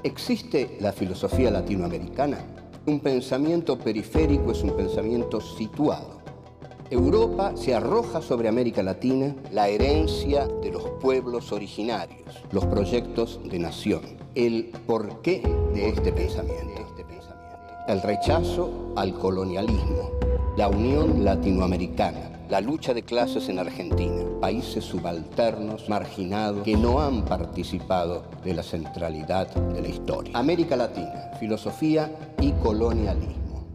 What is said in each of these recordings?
¿Existe la filosofía latinoamericana? Un pensamiento periférico es un pensamiento situado. Europa se arroja sobre América Latina la herencia de los pueblos originarios, los proyectos de nación, el porqué de este pensamiento, el rechazo al colonialismo, la unión latinoamericana, la lucha de clases en Argentina, países subalternos, marginados, que no han participado de la centralidad de la historia. América Latina, filosofía y colonialismo.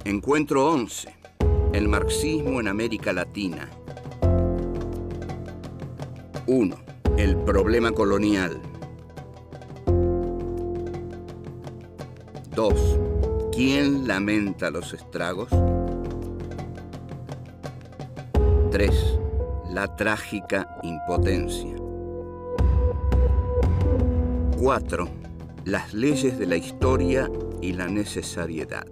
Encuentro 11. El marxismo en América Latina. 1. El problema colonial. 2. ¿Quién lamenta los estragos? 3. La trágica impotencia. 4. Las leyes de la historia y la necesariedad.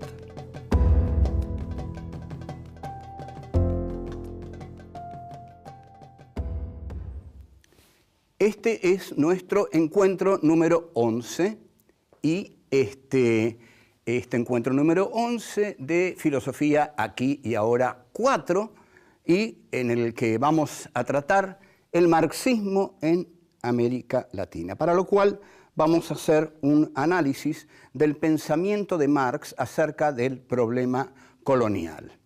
Este es nuestro encuentro número 11 y este encuentro número 11 de Filosofía Aquí y Ahora 4 y en el que vamos a tratar el marxismo en América Latina, para lo cual vamos a hacer un análisis del pensamiento de Marx acerca del problema colonial.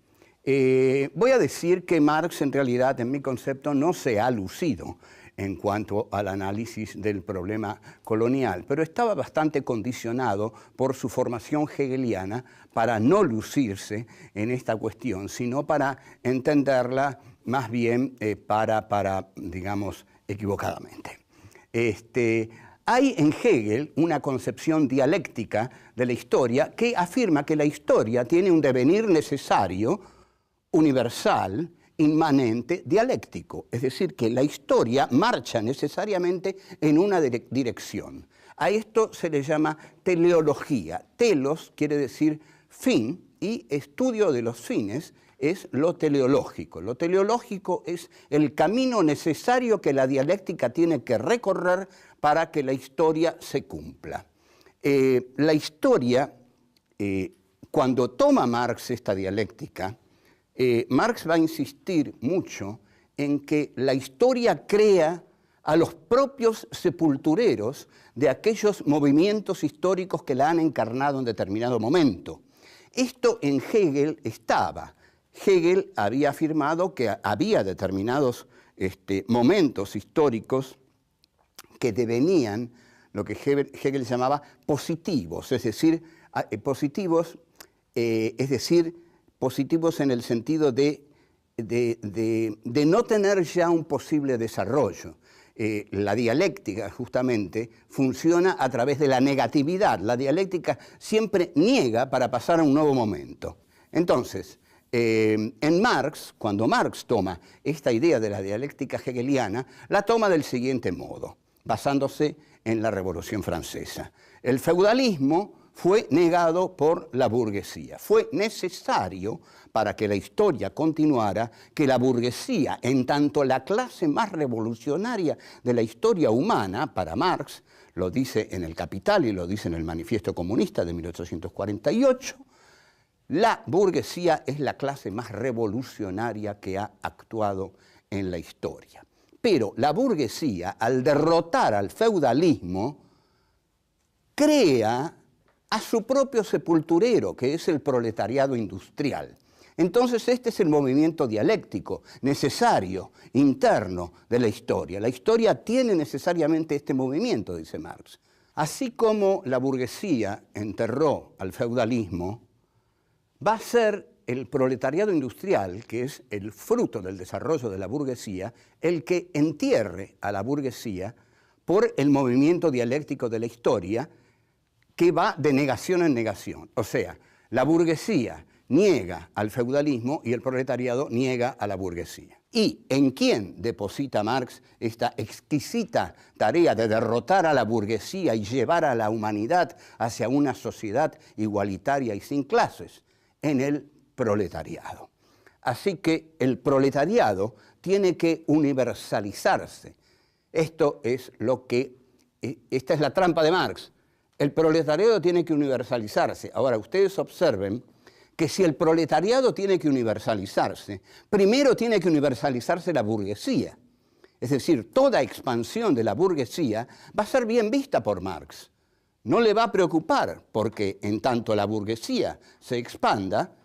Voy a decir que Marx en realidad, en mi concepto, no se ha lucido en cuanto al análisis del problema colonial, pero estaba bastante condicionado por su formación hegeliana para no lucirse en esta cuestión, sino para entenderla más bien digamos, equivocadamente. Hay en Hegel una concepción dialéctica de la historia que afirma que la historia tiene un devenir necesario, universal, inmanente, dialéctico, es decir, que la historia marcha necesariamente en una dirección. A esto se le llama teleología. Telos quiere decir fin y estudio de los fines es lo teleológico. Lo teleológico es el camino necesario que la dialéctica tiene que recorrer para que la historia se cumpla. La historia, cuando toma Marx esta dialéctica, Marx va a insistir mucho en que la historia crea a los propios sepultureros de aquellos movimientos históricos que la han encarnado en determinado momento. Esto en Hegel estaba. Hegel había afirmado que había determinados momentos históricos que devenían lo que Hegel llamaba positivos, es decir, positivos en el sentido de no tener ya un posible desarrollo. La dialéctica, justamente, funciona a través de la negatividad. La dialéctica siempre niega para pasar a un nuevo momento. Entonces, en Marx, cuando Marx toma esta idea de la dialéctica hegeliana, la toma del siguiente modo, basándose en la Revolución Francesa. El feudalismo fue negado por la burguesía. Fue necesario, para que la historia continuara, que la burguesía, en tanto la clase más revolucionaria de la historia humana, para Marx, lo dice en El Capital y lo dice en el Manifiesto Comunista de 1848, la burguesía es la clase más revolucionaria que ha actuado en la historia. Pero la burguesía, al derrotar al feudalismo, crea a su propio sepulturero, que es el proletariado industrial. Entonces este es el movimiento dialéctico necesario, interno de la historia. La historia tiene necesariamente este movimiento, dice Marx. Así como la burguesía enterró al feudalismo, va a ser el proletariado industrial, que es el fruto del desarrollo de la burguesía, el que entierre a la burguesía por el movimiento dialéctico de la historia, que va de negación en negación. O sea, la burguesía niega al feudalismo y el proletariado niega a la burguesía. ¿Y en quién deposita Marx esta exquisita tarea de derrotar a la burguesía y llevar a la humanidad hacia una sociedad igualitaria y sin clases? En el proletariado. Así que el proletariado tiene que universalizarse. Esto es lo que, esta es la trampa de Marx. El proletariado tiene que universalizarse. Ahora, ustedes observen que si el proletariado tiene que universalizarse, primero tiene que universalizarse la burguesía. Es decir, toda expansión de la burguesía va a ser bien vista por Marx. No le va a preocupar, porque en tanto la burguesía se expanda,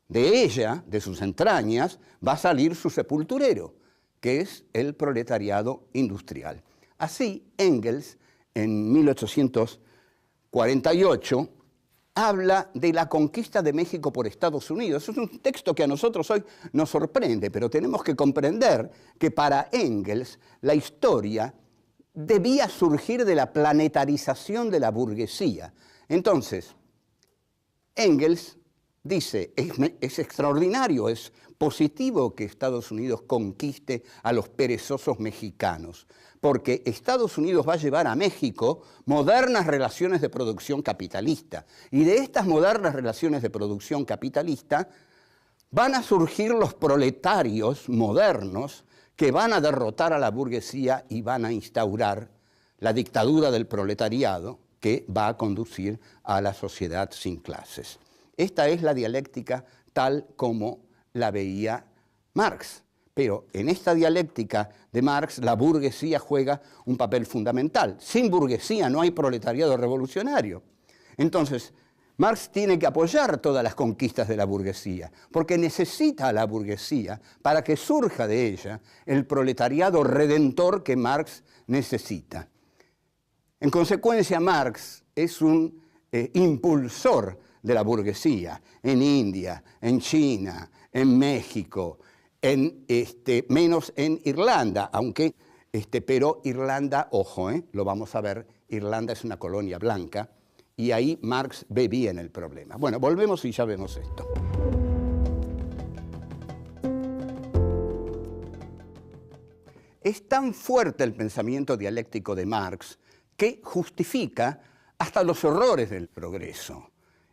de ella, de sus entrañas, va a salir su sepulturero, que es el proletariado industrial. Así, Engels, en 1848, habla de la conquista de México por Estados Unidos. Es un texto que a nosotros hoy nos sorprende, pero tenemos que comprender que para Engels la historia debía surgir de la planetarización de la burguesía. Entonces, Engels dice, es extraordinario, es positivo que Estados Unidos conquiste a los perezosos mexicanos, porque Estados Unidos va a llevar a México modernas relaciones de producción capitalista. Y de estas modernas relaciones de producción capitalista van a surgir los proletarios modernos que van a derrotar a la burguesía y van a instaurar la dictadura del proletariado que va a conducir a la sociedad sin clases. Esta es la dialéctica tal como la veía Marx. Pero en esta dialéctica de Marx, la burguesía juega un papel fundamental. Sin burguesía no hay proletariado revolucionario. Entonces, Marx tiene que apoyar todas las conquistas de la burguesía, porque necesita a la burguesía para que surja de ella el proletariado redentor que Marx necesita. En consecuencia, Marx es un impulsor de la burguesía en India, en China, en México, menos en Irlanda, aunque, pero Irlanda, ojo, lo vamos a ver, Irlanda es una colonia blanca y ahí Marx ve bien el problema. Bueno, volvemos y ya vemos esto. Es tan fuerte el pensamiento dialéctico de Marx que justifica hasta los horrores del progreso.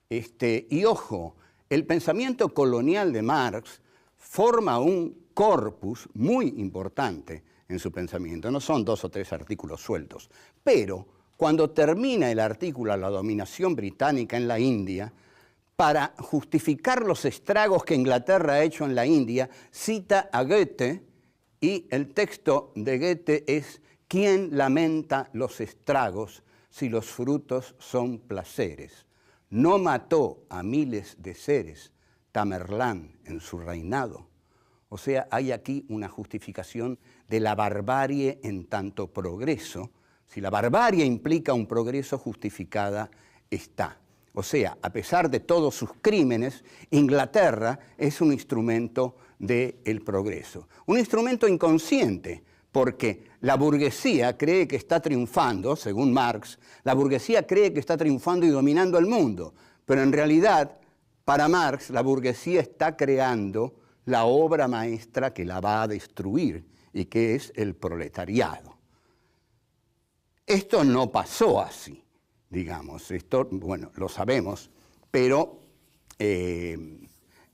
Y ojo, el pensamiento colonial de Marx forma un corpus muy importante en su pensamiento. No son 2 o 3 artículos sueltos, pero cuando termina el artículo La dominación británica en la India, para justificar los estragos que Inglaterra ha hecho en la India, cita a Goethe, y el texto de Goethe es ¿quién lamenta los estragos si los frutos son placeres? No mató a miles de seres Tamerlán en su reinado. O sea, hay aquí una justificación de la barbarie en tanto progreso. Si la barbarie implica un progreso, justificada está. O sea, a pesar de todos sus crímenes, Inglaterra es un instrumento del progreso. Un instrumento inconsciente, porque la burguesía cree que está triunfando, según Marx, la burguesía cree que está triunfando y dominando el mundo, pero en realidad, para Marx, la burguesía está creando la obra maestra que la va a destruir y que es el proletariado. Esto no pasó así, digamos, esto, bueno, lo sabemos, pero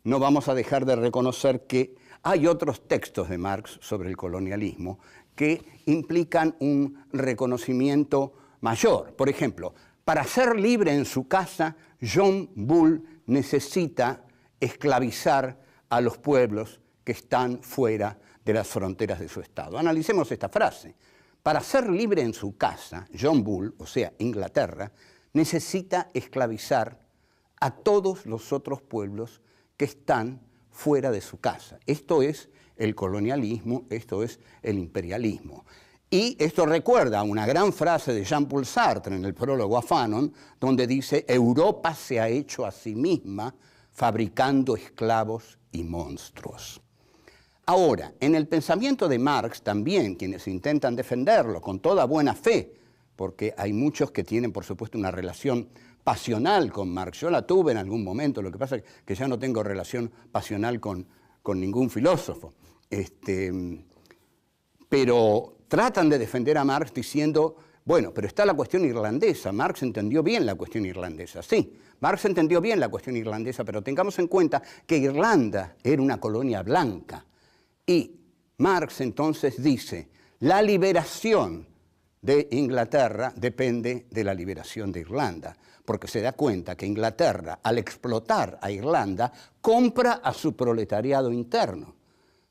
no vamos a dejar de reconocer que hay otros textos de Marx sobre el colonialismo que implican un reconocimiento mayor. Por ejemplo, para ser libre en su casa, John Bull necesita esclavizar a los pueblos que están fuera de las fronteras de su estado. Analicemos esta frase. Para ser libre en su casa, John Bull, o sea, Inglaterra, necesita esclavizar a todos los otros pueblos que están fuera de su casa. Esto es el colonialismo, esto es el imperialismo. Y esto recuerda una gran frase de Jean-Paul Sartre en el prólogo a Fanon, donde dice, Europa se ha hecho a sí misma fabricando esclavos y monstruos. Ahora, en el pensamiento de Marx también, quienes intentan defenderlo con toda buena fe, porque hay muchos que tienen, por supuesto, una relación pasional con Marx. Yo la tuve en algún momento, lo que pasa es que ya no tengo relación pasional con ningún filósofo. Pero tratan de defender a Marx diciendo, bueno, pero está la cuestión irlandesa, Marx entendió bien la cuestión irlandesa. Sí, Marx entendió bien la cuestión irlandesa, pero tengamos en cuenta que Irlanda era una colonia blanca. Y Marx entonces dice, La liberación de Inglaterra depende de la liberación de Irlanda, porque se da cuenta que Inglaterra, al explotar a Irlanda, compra a su proletariado interno,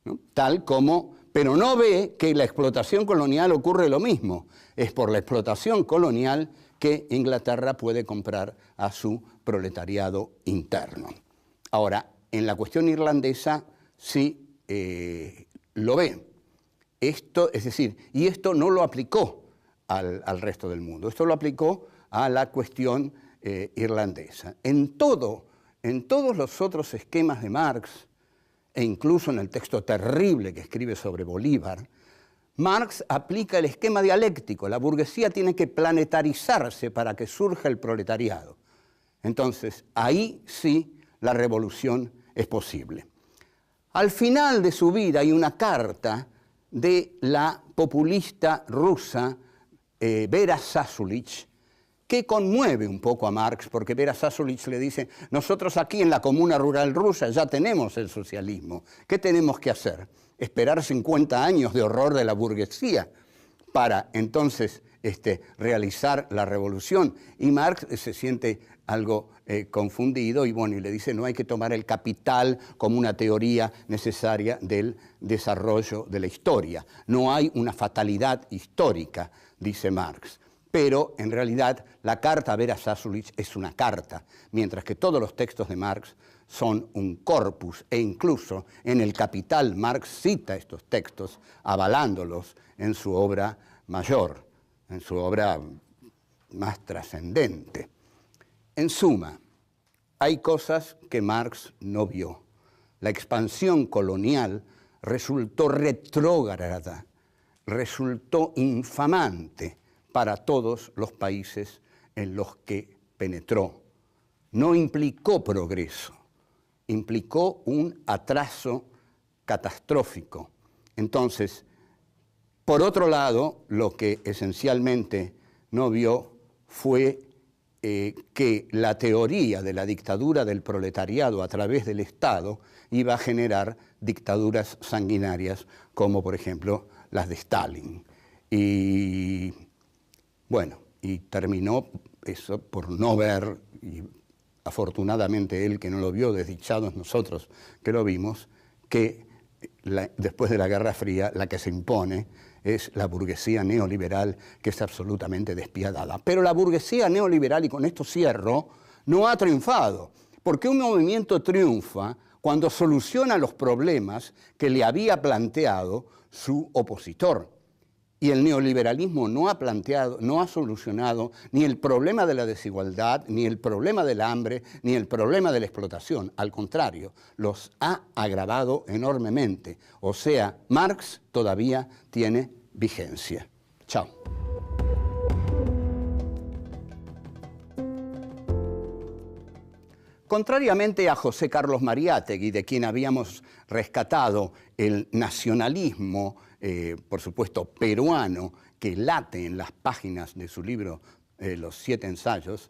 ¿no? Tal como, pero no ve que en la explotación colonial ocurre lo mismo. Es por la explotación colonial que Inglaterra puede comprar a su proletariado interno. Ahora, en la cuestión irlandesa sí lo ve. Esto, es decir, y esto no lo aplicó al resto del mundo, esto lo aplicó a la cuestión irlandesa. En todos los otros esquemas de Marx, e incluso en el texto terrible que escribe sobre Bolívar, Marx aplica el esquema dialéctico. La burguesía tiene que planetarizarse para que surja el proletariado. Entonces, ahí sí la revolución es posible. Al final de su vida hay una carta de la populista rusa Vera Zasulich, que conmueve un poco a Marx, porque Vera Zasulich le dice, nosotros aquí en la comuna rural rusa ya tenemos el socialismo, ¿qué tenemos que hacer? Esperar 50 años de horror de la burguesía para entonces realizar la revolución. Y Marx se siente algo confundido y bueno, y le dice, no hay que tomar el capital como una teoría necesaria del desarrollo de la historia. No hay una fatalidad histórica, dice Marx. Pero en realidad la carta a Vera Zasulich es una carta, mientras que todos los textos de Marx son un corpus, e incluso en el Capital Marx cita estos textos avalándolos en su obra mayor, en su obra más trascendente. En suma, hay cosas que Marx no vio. La expansión colonial resultó retrógrada, resultó infamante para todos los países en los que penetró. No implicó progreso, implicó un atraso catastrófico. Entonces, por otro lado, lo que esencialmente no vio fue que la teoría de la dictadura del proletariado a través del Estado iba a generar dictaduras sanguinarias como, por ejemplo, las de Stalin. Y bueno, y terminó eso por no ver, y afortunadamente él que no lo vio, desdichados nosotros que lo vimos, que después de la Guerra Fría la que se impone es la burguesía neoliberal, que es absolutamente despiadada. Pero la burguesía neoliberal, y con esto cierro, no ha triunfado, porque un movimiento triunfa cuando soluciona los problemas que le había planteado su opositor. Y el neoliberalismo no ha solucionado ni el problema de la desigualdad, ni el problema del hambre, ni el problema de la explotación. Al contrario, los ha agravado enormemente. O sea, Marx todavía tiene vigencia. Chao. Contrariamente a José Carlos Mariátegui, de quien habíamos rescatado el nacionalismo, por supuesto, peruano, que late en las páginas de su libro Los 7 ensayos,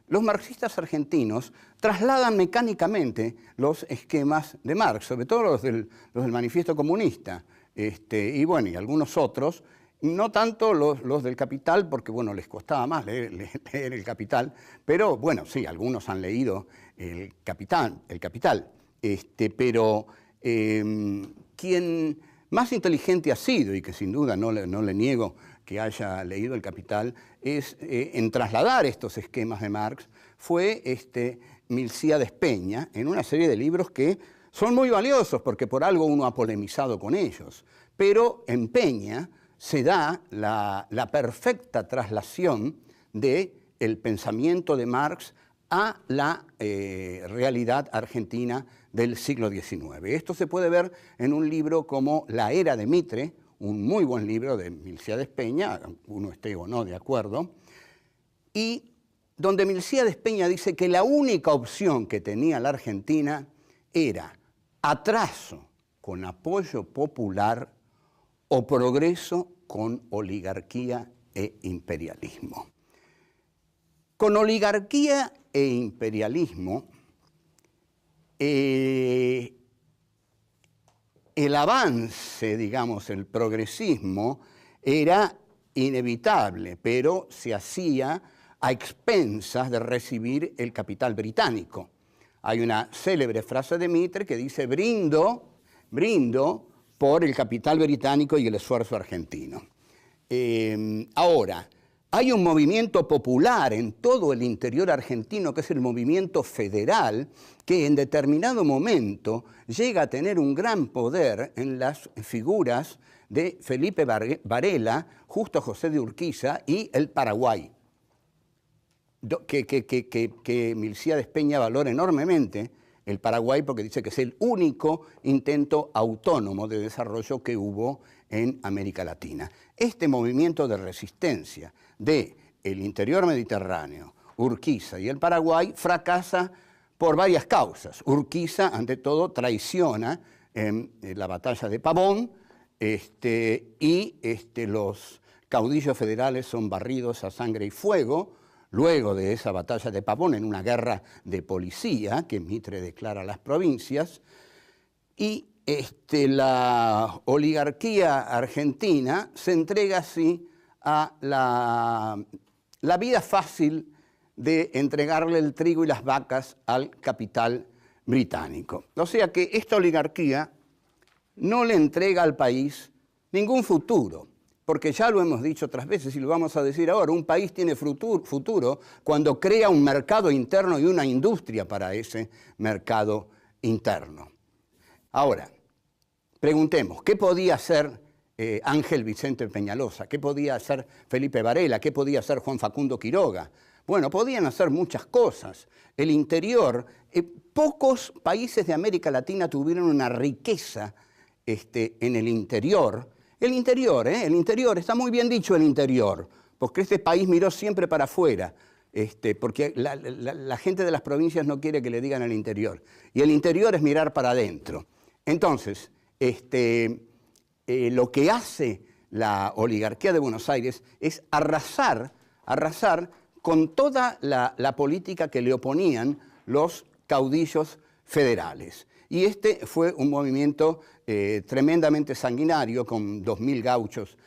los marxistas argentinos trasladan mecánicamente los esquemas de Marx, sobre todo los del Manifiesto Comunista, y bueno, y algunos otros, no tanto los del Capital, porque bueno, les costaba más leer el Capital, pero bueno, sí, algunos han leído el Capital, pero quien más inteligente ha sido, y que sin duda no le niego que haya leído el Capital, es en trasladar estos esquemas de Marx, fue Milcíades Peña, en una serie de libros que son muy valiosos, porque por algo uno ha polemizado con ellos, pero en Peña se da la perfecta traslación del pensamiento de Marx a la realidad argentina del siglo XIX. Esto se puede ver en un libro como La Era de Mitre, un muy buen libro de Milcíades Peña, uno esté o no de acuerdo, y donde Milcíades Peña dice que la única opción que tenía la Argentina era atraso con apoyo popular o progreso con oligarquía e imperialismo. Con oligarquía e imperialismo, el avance, digamos, el progresismo, era inevitable, pero se hacía a expensas de recibir el capital británico. Hay una célebre frase de Mitre que dice: brindo por el capital británico y el esfuerzo argentino. Ahora, hay un movimiento popular en todo el interior argentino, que es el movimiento federal, que en determinado momento llega a tener un gran poder en las figuras de Felipe Varela, Justo José de Urquiza y el Paraguay, que Milcíades Peña valora enormemente el Paraguay porque dice que es el único intento autónomo de desarrollo que hubo en América Latina. Este movimiento de resistencia del interior mediterráneo, Urquiza y el Paraguay, fracasa por varias causas. Urquiza, ante todo, traiciona en la batalla de Pavón, los caudillos federales son barridos a sangre y fuego luego de esa batalla de Pavón, en una guerra de policía que Mitre declara a las provincias, y la oligarquía argentina se entrega así a la vida fácil de entregarle el trigo y las vacas al capital británico. O sea que esta oligarquía no le entrega al país ningún futuro, porque ya lo hemos dicho otras veces y lo vamos a decir ahora: un país tiene futuro cuando crea un mercado interno y una industria para ese mercado interno. Ahora, preguntemos, ¿qué podía hacer Ángel Vicente Peñalosa? ¿Qué podía hacer Felipe Varela? ¿Qué podía hacer Juan Facundo Quiroga? Bueno, podían hacer muchas cosas. El interior, pocos países de América Latina tuvieron una riqueza en el interior. El interior, está muy bien dicho el interior, porque este país miró siempre para afuera, porque la gente de las provincias no quiere que le digan el interior. Y el interior es mirar para adentro. Entonces, lo que hace la oligarquía de Buenos Aires es arrasar con toda la política que le oponían los caudillos federales. Y este fue un movimiento tremendamente sanguinario, con 2.000 gauchos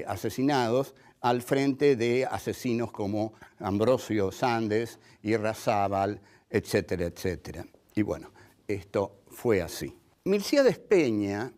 asesinados, al frente de asesinos como Ambrosio Sandes, Irrazábal, etcétera, etcétera. Y bueno, esto fue así. Milcíades Peña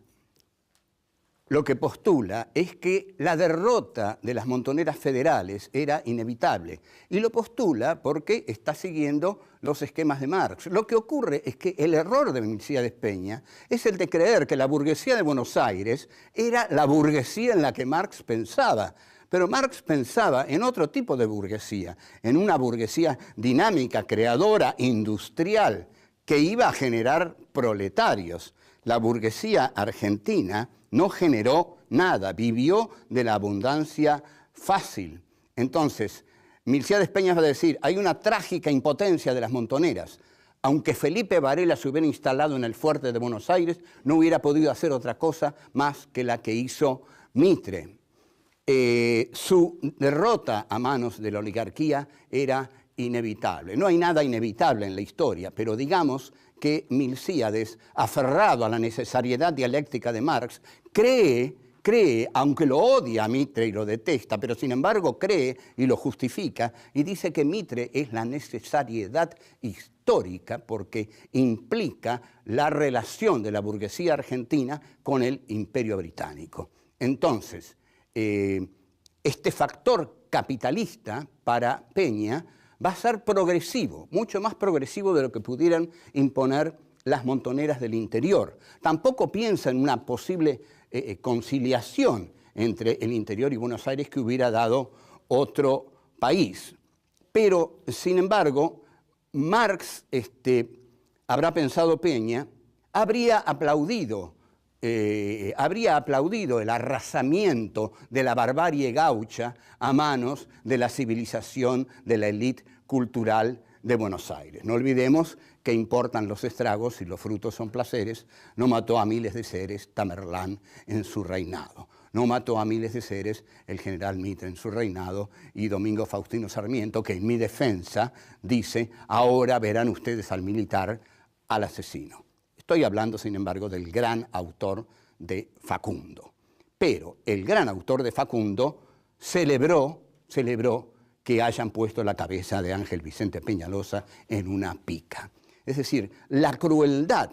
lo que postula es que la derrota de las montoneras federales era inevitable, y lo postula porque está siguiendo los esquemas de Marx. Lo que ocurre es que el error de Milcíades Peña es el de creer que la burguesía de Buenos Aires era la burguesía en la que Marx pensaba. Pero Marx pensaba en otro tipo de burguesía, en una burguesía dinámica, creadora, industrial, que iba a generar proletarios. La burguesía argentina no generó nada, vivió de la abundancia fácil. Entonces, Milcíades Peña va a decir: hay una trágica impotencia de las montoneras. Aunque Felipe Varela se hubiera instalado en el fuerte de Buenos Aires, no hubiera podido hacer otra cosa más que la que hizo Mitre. Su derrota a manos de la oligarquía era inevitable. No hay nada inevitable en la historia, pero digamos que Milcíades, aferrado a la necesariedad dialéctica de Marx, cree, aunque lo odia a Mitre y lo detesta, pero sin embargo cree y lo justifica, y dice que Mitre es la necesariedad histórica porque implica la relación de la burguesía argentina con el Imperio Británico. Entonces, este factor capitalista para Peña va a ser progresivo, mucho más progresivo de lo que pudieran imponer las montoneras del interior. Tampoco piensa en una posible conciliación entre el interior y Buenos Aires que hubiera dado otro país. Pero, sin embargo, Marx, habrá pensado Peña, habría aplaudido el arrasamiento de la barbarie gaucha a manos de la civilización de la élite cultural de Buenos Aires. No olvidemos que importan los estragos y los frutos son placeres. No mató a miles de seres Tamerlán en su reinado. No mató a miles de seres el general Mitre en su reinado, y Domingo Faustino Sarmiento, que en mi defensa dice: ahora verán ustedes al militar, al asesino. Estoy hablando, sin embargo, del gran autor de Facundo. Pero el gran autor de Facundo celebró que hayan puesto la cabeza de Ángel Vicente Peñalosa en una pica. Es decir, la crueldad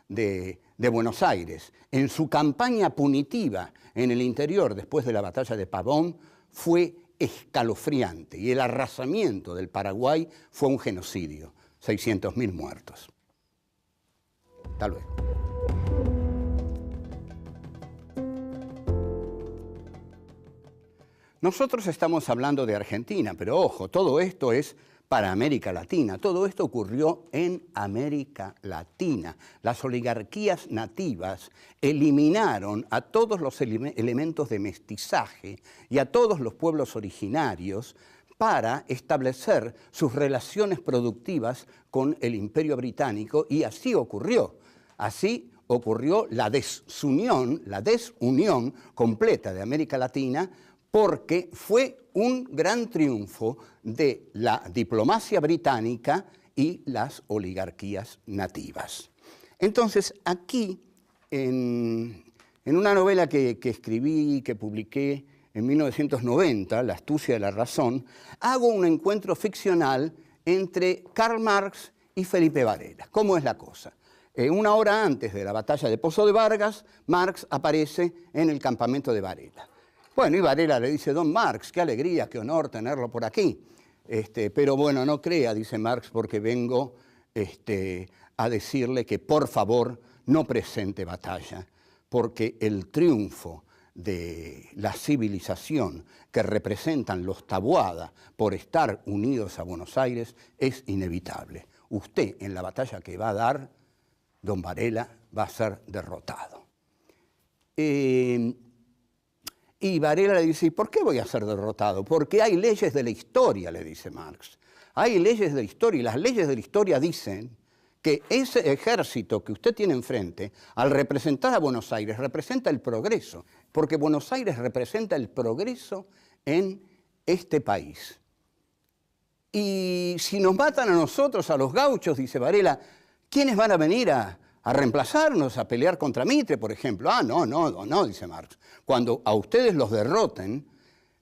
de Buenos Aires en su campaña punitiva en el interior después de la batalla de Pavón fue escalofriante y el arrasamiento del Paraguay fue un genocidio, 600.000 muertos. Hasta luego. Nosotros estamos hablando de Argentina, pero ojo, todo esto es para América Latina. Todo esto ocurrió en América Latina. Las oligarquías nativas eliminaron a todos los elementos de mestizaje y a todos los pueblos originarios para establecer sus relaciones productivas con el Imperio Británico, y así ocurrió. Así ocurrió la desunión completa de América Latina, porque fue un gran triunfo de la diplomacia británica y las oligarquías nativas. Entonces, aquí, en una novela que escribí, que publiqué en 1990, La astucia de la razón, hago un encuentro ficcional entre Karl Marx y Felipe Varela. ¿Cómo es la cosa? Una hora antes de la batalla de Pozo de Vargas, Marx aparece en el campamento de Varela. Bueno, y Varela le dice: don Marx, qué alegría, qué honor tenerlo por aquí. Pero bueno, no crea, dice Marx, porque vengo a decirle que por favor no presente batalla, porque el triunfo de la civilización que representan los Taboada por estar unidos a Buenos Aires es inevitable. Usted, en la batalla que va a dar, don Varela, va a ser derrotado. Y Varela le dice: ¿y por qué voy a ser derrotado? Porque hay leyes de la historia, le dice Marx. Hay leyes de la historia, y las leyes de la historia dicen que ese ejército que usted tiene enfrente, al representar a Buenos Aires, representa el progreso, porque Buenos Aires representa el progreso en este país. Y si nos matan a nosotros, a los gauchos, dice Varela, ¿quiénes van a venir a reemplazarnos, a pelear contra Mitre, por ejemplo? Ah, no, dice Marx. Cuando a ustedes los derroten,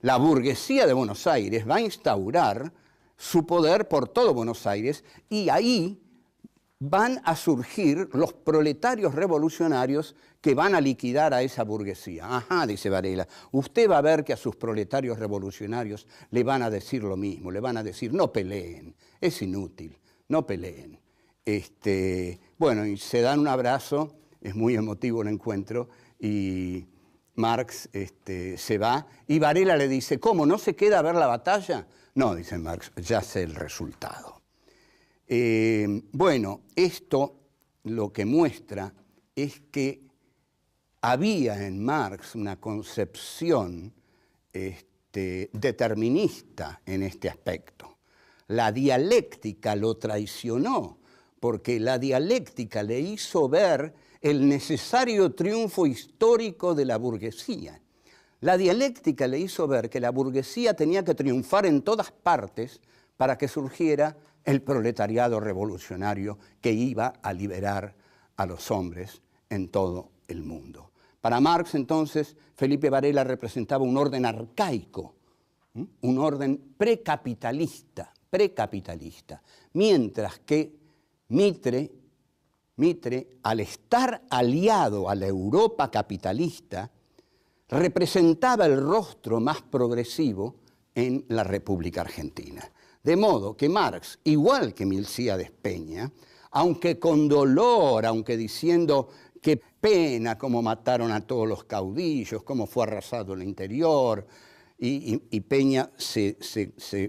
la burguesía de Buenos Aires va a instaurar su poder por todo Buenos Aires, y ahí van a surgir los proletarios revolucionarios que van a liquidar a esa burguesía. Ajá, dice Varela, usted va a ver que a sus proletarios revolucionarios le van a decir lo mismo, le van a decir: no peleen, es inútil, no peleen. Bueno, y se dan un abrazo, es muy emotivo el encuentro, y Marx se va, y Varela le dice: ¿cómo, no se queda a ver la batalla? No, dice Marx, ya sé el resultado. Bueno, esto lo que muestra es que había en Marx una concepción determinista en este aspecto. La dialéctica lo traicionó, porque la dialéctica le hizo ver el necesario triunfo histórico de la burguesía. La dialéctica le hizo ver que la burguesía tenía que triunfar en todas partes para que surgiera el proletariado revolucionario que iba a liberar a los hombres en todo el mundo. Para Marx, entonces, Felipe Varela representaba un orden arcaico, un orden precapitalista, mientras que Mitre, al estar aliado a la Europa capitalista, representaba el rostro más progresivo en la República Argentina. De modo que Marx, igual que Milcíades Peña, aunque con dolor, aunque diciendo qué pena cómo mataron a todos los caudillos, cómo fue arrasado el interior, y Peña se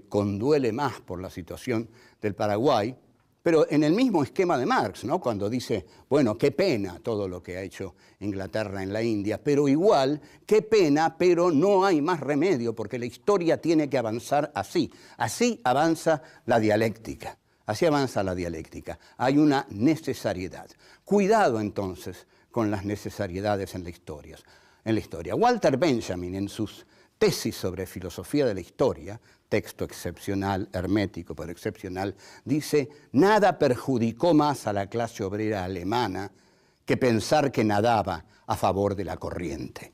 conduele más por la situación del Paraguay, pero en el mismo esquema de Marx, ¿no? Cuando dice, bueno, qué pena todo lo que ha hecho Inglaterra en la India, pero igual, qué pena, pero no hay más remedio, porque la historia tiene que avanzar así. Así avanza la dialéctica. Así avanza la dialéctica. Hay una necesariedad. Cuidado entonces con las necesariedades en la historia. Walter Benjamin, en sus tesis sobre filosofía de la historia, texto excepcional, hermético pero excepcional, dice: nada perjudicó más a la clase obrera alemana que pensar que nadaba a favor de la corriente.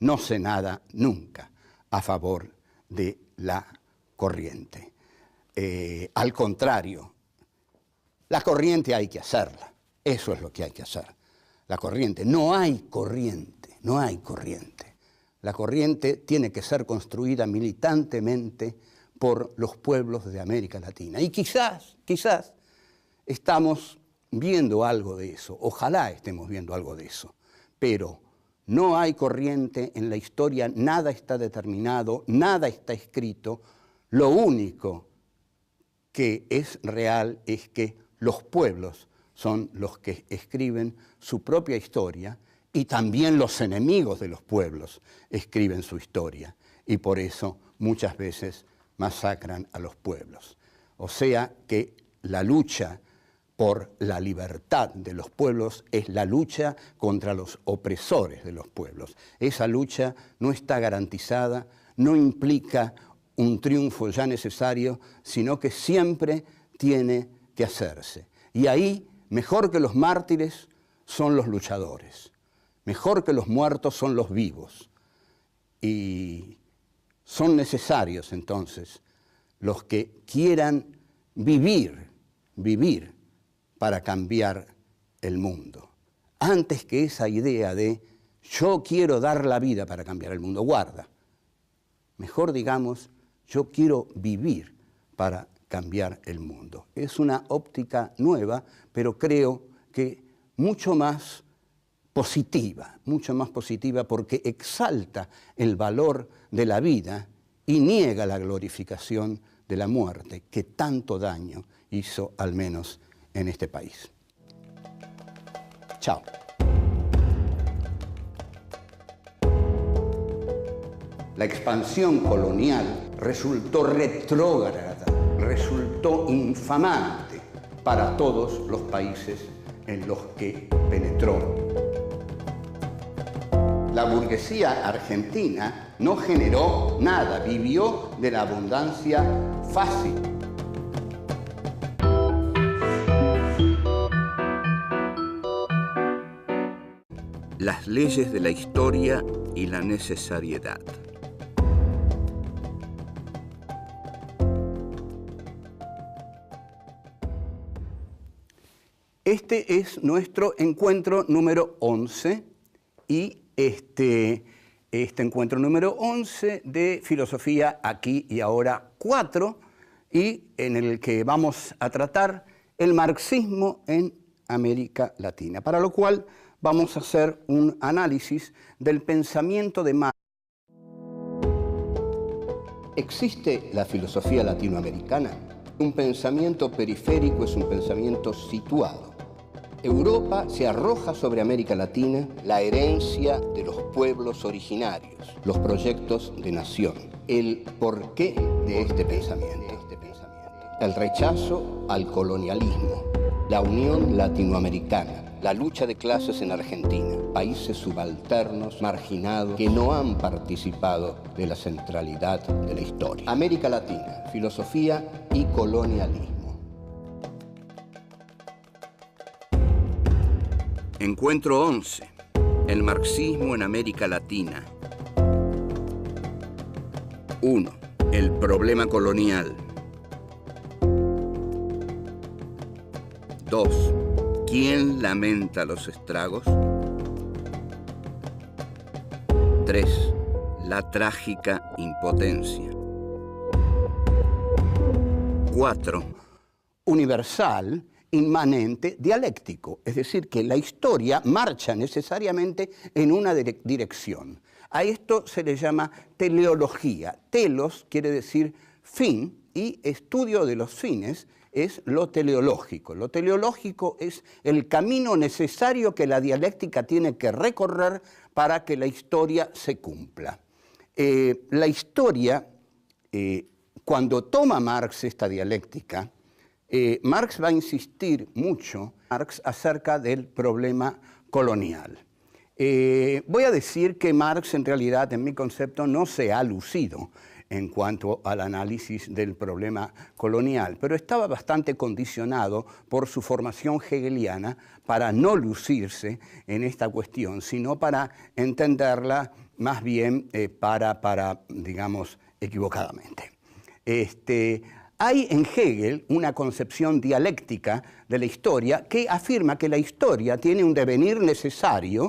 No se nada nunca a favor de la corriente. Al contrario, la corriente hay que hacerla. Eso es lo que hay que hacer. La corriente. No hay corriente, no hay corriente. La corriente tiene que ser construida militantemente por los pueblos de América Latina. Y quizás estamos viendo algo de eso. Ojalá estemos viendo algo de eso. Pero no hay corriente en la historia, nada está determinado, nada está escrito. Lo único que es real es que los pueblos son los que escriben su propia historia y también los enemigos de los pueblos escriben su historia y por eso muchas veces masacran a los pueblos. O sea que la lucha por la libertad de los pueblos es la lucha contra los opresores de los pueblos. Esa lucha no está garantizada, no implica un triunfo ya necesario, sino que siempre tiene que hacerse. Y ahí, mejor que los mártires, son los luchadores. Mejor que los muertos son los vivos. Y son necesarios, entonces, los que quieran vivir para cambiar el mundo. Antes que esa idea de yo quiero dar la vida para cambiar el mundo, guarda. Mejor digamos, yo quiero vivir para cambiar el mundo. Es una óptica nueva, pero creo que mucho más positiva porque exalta el valor de la vida y niega la glorificación de la muerte que tanto daño hizo, al menos en este país. Chao. La expansión colonial resultó retrógrada, resultó infamante para todos los países en los que penetró. La burguesía argentina no generó nada, vivió de la abundancia fácil. Las leyes de la historia y la necesariedad. Este es nuestro encuentro número 11 y este encuentro número 11 de Filosofía Aquí y Ahora 4 y en el que vamos a tratar el marxismo en América Latina, para lo cual vamos a hacer un análisis del pensamiento de Marx. ¿Existe la filosofía latinoamericana? Un pensamiento periférico es un pensamiento situado. Europa se arroja sobre América Latina la herencia de los pueblos originarios, los proyectos de nación, el porqué de este pensamiento, el rechazo al colonialismo, la unión latinoamericana, la lucha de clases en Argentina, países subalternos, marginados, que no han participado de la centralidad de la historia. América Latina, filosofía y colonialismo. Encuentro 11. El marxismo en América Latina. 1. El problema colonial. 2. ¿Quién lamenta los estragos? 3. La trágica impotencia. 4. Universal, inmanente, dialéctico, es decir, que la historia marcha necesariamente en una dirección. A esto se le llama teleología. Telos quiere decir fin y estudio de los fines es lo teleológico. Lo teleológico es el camino necesario que la dialéctica tiene que recorrer para que la historia se cumpla. La historia, cuando toma Marx esta dialéctica, Marx va a insistir mucho acerca del problema colonial. Voy a decir que Marx en realidad, en mi concepto, no se ha lucido en cuanto al análisis del problema colonial, pero estaba bastante condicionado por su formación hegeliana para no lucirse en esta cuestión, sino para entenderla más bien digamos, equivocadamente. Hay en Hegel una concepción dialéctica de la historia que afirma que la historia tiene un devenir necesario